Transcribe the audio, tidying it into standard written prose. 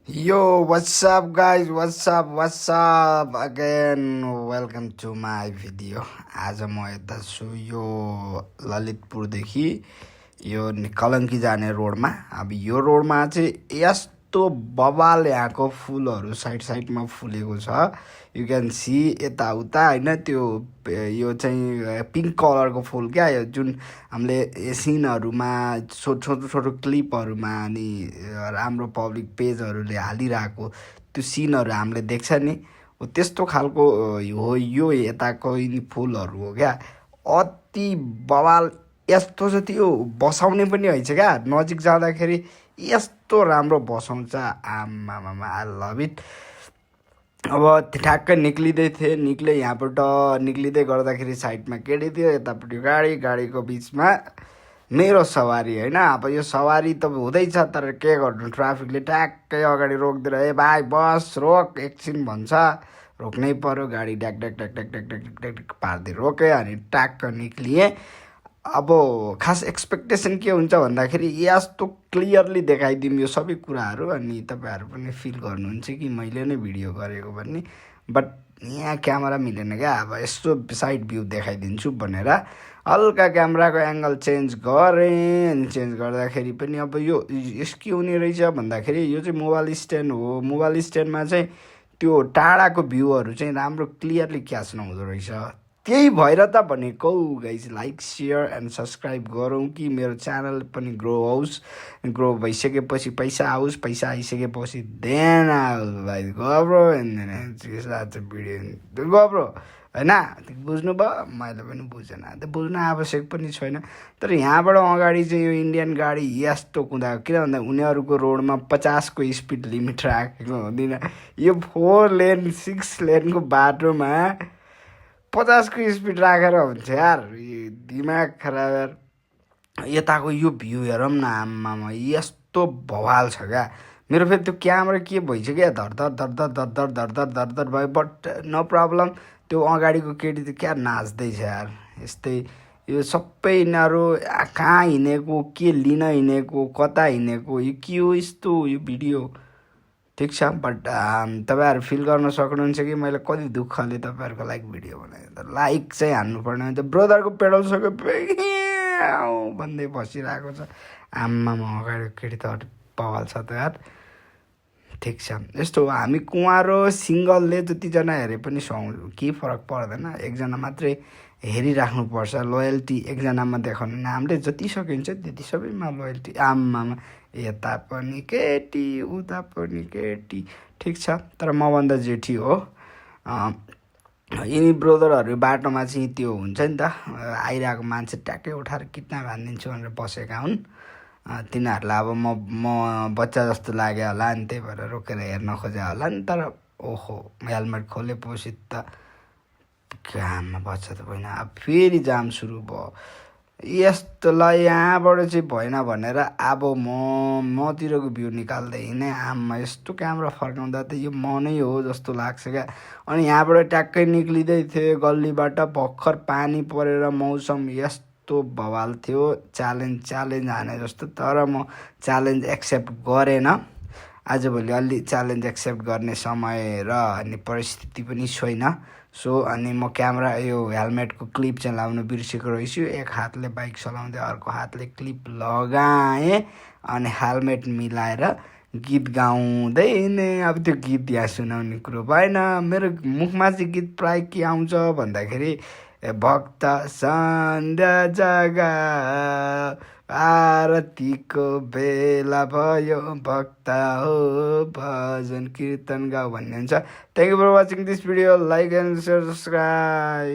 Yo, what's up, guys? What's up? What's up? Again, welcome to my video. आज म यता छु यो ललितपुरदेखि यो कलङ्की जाने रोडमा। अब यो रोडमा चाहिँ यस्तो बबाल यहाँको फुलहरू साइड साइडमा फुलेको छ। यु क्यान सी यताउता होइन, त्यो यो चाहिँ पिङ्क कलरको फुल क्या, यो जुन हामीले सिनहरूमा छोटो छोटो क्लिपहरूमा अनि राम्रो पब्लिक पेजहरूले हालिरहेको त्यो सिनहरू हामीले देख्छ नि, त्यस्तो खालको हो यो यताको यिनी फुलहरू हो क्या। अति बवाल यस्तो छ, त्यो बसाउने पनि होइन क्या। नजिक जाँदाखेरि यस्तो राम्रो बसाउँछ, आमामा आई लभ इट। अब ठ्याक्कै निक्लिँदै थिएँ, यहाँबाट निक्लिँदै गर्दाखेरि साइडमा केटी थियो, यतापट्टि गाडीको बिचमा मेरो सवारी होइन। अब यो सवारी त हुँदैछ, तर के गर्नु, ट्राफिकले ट्याक्कै अगाडि रोकिदिएर ए भाइ बस रोक एकछिन भन्छ, रोक्नै पर्यो। गाडी ड्याक ड्याक ड्याक ड्याक ड्याक ड्याक ड्याक पार्दै रोकेँ अनि ट्याक्क निक्लिएँ। अब खास एक्सपेक्टेसन के हुन्छ भन्दाखेरि यस्तो क्लियरली देखाइदिउँ यो सबै कुराहरू, अनि तपाईँहरू पनि फिल गर्नुहुन्छ कि मैले नै भिडियो गरेको भन्ने। बट यहाँ क्यामेरा मिलेन क्या। अब यस्तो साइड भ्यू देखाइदिन्छु भनेर हल्का क्यामेराको एङ्गल चेन्ज गरेँ, अनि चेन्ज गर्दाखेरि पनि अब यो के हुने रहेछ भन्दाखेरि यो चाहिँ मोबाइल स्ट्यान्ड हो। मोबाइल स्ट्यान्डमा चाहिँ त्यो टाढाको भ्यूहरू चाहिँ राम्रो क्लियरली क्याच नहुँदो रहेछ। त्यही भएर त भनेको guys, like share and subscribe गरौँ कि मेरो च्यानल पनि ग्रो होस्। ग्रो भइसकेपछि पैसा आओस्, पैसा आइसकेपछि देन भाइ गब्रो भिडियो गब्रो होइन। बुझ्नुभयो? मैले पनि बुझेन, त्यो बुझ्न आवश्यक पनि छैन। तर यहाँबाट अगाडि चाहिँ यो इन्डियन गाडी यस्तो कुदाएको, किन भन्दा उनीहरूको रोडमा 50को स्पिड लिमिट राखेको हुँदैन। यो 4 लेन 6 लेनको बाटोमा 50को स्पिड राखेर हुन्छ यार, दिमाग खराब यार। यताको यो भ्यू हेरौँ न, आमामा यस्तो भवाल छ क्या। मेरो फेरि त्यो क्यामेरा के भइसक्यो क्या, धरधर भयो। बट नो प्रब्लम, त्यो अगाडिको केटी त क्या नाच्दैछ यार। यस्तै यो सबै यिनीहरू कहाँ हिँडेको, के लिन हिँडेको, कता हिँडेको, यो के हो यस्तो यो भिडियो, ठिक छ। बट तपाईँहरू फिल गर्न सक्नुहुन्छ कि मैले कति दुःखले तपाईँहरूको लागि भिडियो बनाएँ। लाइक चाहिँ हान्नुपर्ने हुन्छ। ब्रदरको पेडल सके भन्दै बसिरहेको छ, आमामा अगाडिको केटी त पवाल छ त यार। ठिक छ, यस्तो हो। हामी कुवारो सिङ्गलले जतिजना हेरे पनि केही फरक पर्दैन, एकजना मात्रै हेरिराख्नुपर्छ। लोयल्टी एकजनामा देखाउनु, हामीले जति सकिन्छ त्यति सबैमा लोयल्टी। आमामा यता पनि केटी उता पनि केटी, ठिक छ। तर मभन्दा जेठी हो। यिनी ब्रदरहरू बाटोमा चाहिँ त्यो हुन्छ नि त, आइरहेको मान्छे ट्याक्कै उठाएर किडन्याप हानिदिन्छु भनेर बसेका हुन्। तिनीहरूलाई अब म बच्चा जस्तो लाग्यो होला नि, त्यही भएर रोकेर हेर्न खोजे होला नि। तर ओहो, हेलमेट खोलेपछि त घाममा बच्चा त भएन। अब फेरि जाम सुरु भयो। यस्तो ल, यहाँबाट चाहिँ भएन भनेर अब मतिरको भ्यू निकाल्दै हिँडेँ। आमा यस्तो क्यामेरा फर्काउँदा त यो म नै हो जस्तो लाग्छ क्या। अनि यहाँबाट ट्याक्कै निक्लिँदै थिएँ गल्लीबाट, भर्खर पानी परेर मौसम यस्तो बवाल थियो, च्यालेन्ज हाने जस्तो। तर म च्यालेन्ज एक्सेप्ट गरेन। आजभोलि अलि च्यालेन्ज एक्सेप्ट गर्ने समय र अनि परिस्थिति पनि छैन। सो अनि म क्यामेरा यो हेलमेटको क्लिप चाहिँ लाउनु बिर्सेको रहेछु। एक हातले बाइक चलाउँदै अर्को हातले क्लिप लगाएँ अनि हेलमेट मिलाएर गीत गाउँदै हिँडेँ। अब त्यो गीत यहाँ सुनाउने कुरो भएन। मेरो मुखमा चाहिँ गीत प्रायः के आउँछ भन्दाखेरि भक्त सन्ध्या जगा आरतीको बेला भयो, भक्त हो भजन कीर्तन गाऊ भन्ने हुन्छ। Thank you for watching this video. Like and subscribe.